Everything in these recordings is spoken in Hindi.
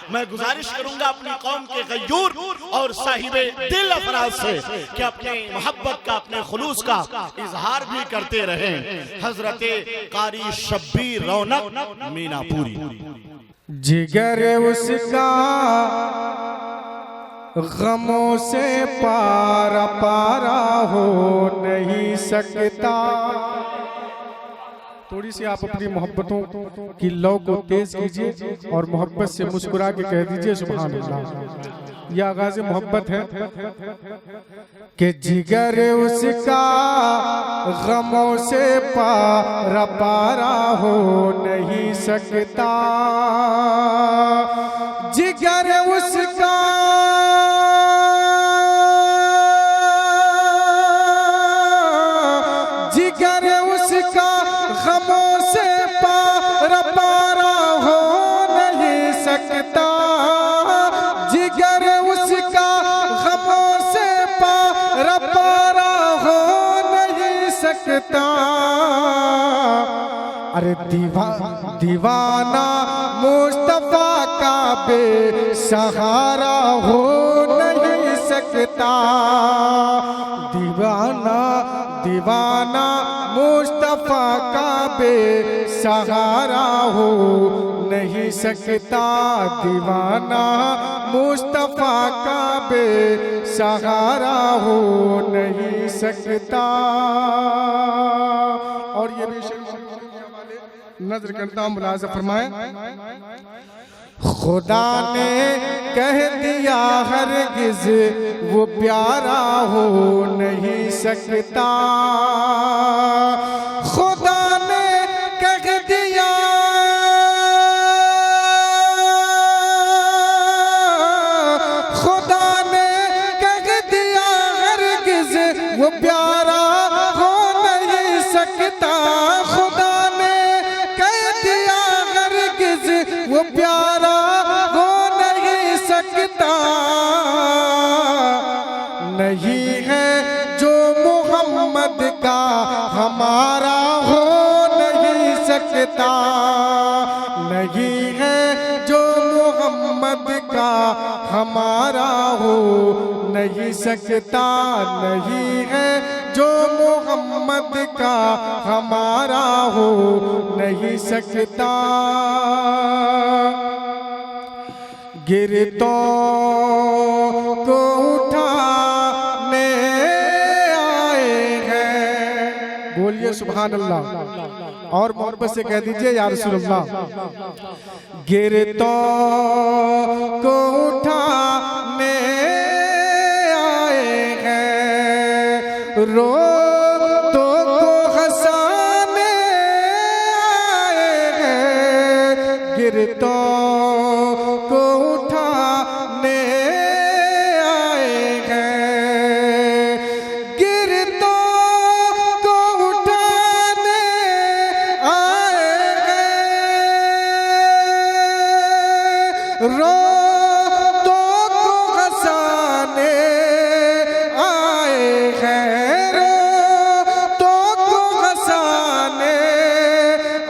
मैं गुजारिश करूंगा अपनी कौम के गयूर और साहिबे दिल अफराद से कि अपने मोहब्बत का, अपने खुलूस का इजहार भी करते रहें। हजरते कारी शब्बीर रौनक मीनापुरी। जिगर उसका गमों से पारा पारा हो नहीं सकता। थोड़ी सी आप अपनी मोहब्बतों की लौ को तेज कीजिए और मोहब्बत से मुस्कुरा के कह दीजिए सुभान अल्लाह। यह आगाज़ मोहब्बत है कि जिगर उसका गमों से पारा पारा हो नहीं सकता। जिगर उसका गमों से पारा पारा हो नहीं सकता। जिगर उसका गमों से पारा पारा हो नहीं सकता। अरे दीवाना मुस्तफा का बेसहारा हो नहीं सकता। दीवाना मुस्तफा का बेसहारा हो नहीं सकता। दीवाना मुस्तफा का बेसहारा हो नहीं सकता। और ये भी नजर करता हूं, मुलाज़ा फरमाए। खुदा ने कह दिया हरगिज़ वो प्यारा हो नहीं सकता। खुदा ने कह दिया हरगिज़ वो प्यारा हो नहीं सकता। खुदा ने कह दिया हरगिज़ वो प्यारा हो नहीं सकता। नहीं है जो मोहम्मद का हमारा हो नहीं सकता। नहीं है जो मोहम्मद का हमारा हो नहीं सकता। नहीं है जो मोहम्मद का हमारा हो नहीं सकता। गिरतों को उठाने आए हैं। बोलिए सुभान अल्लाह और मोहब्बत से कह दीजिए या रसूल अल्लाह। गिरतों को उठाने आए हैं। रोतों को हंसाने आए हैं। गिरतों को उठाने आए हैं। गिरतों को उठाने आए हैं। रोतों को हंसाने आए हैं। रोतों को हंसाने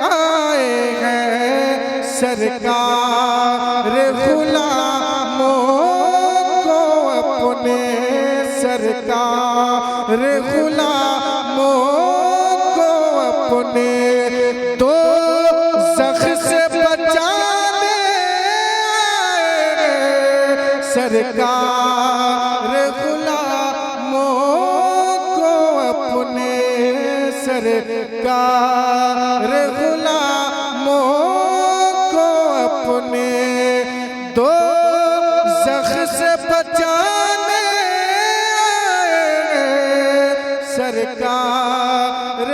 आए हैं। सरकार गुलामों को अपने, सरकार गुलामों को अपने तो ज़ख़ से बचाने आए। सरकार गुलामों को अपने, सरकार गुलामों को अपने तो ज़ख़ से बचाने आए। सरकार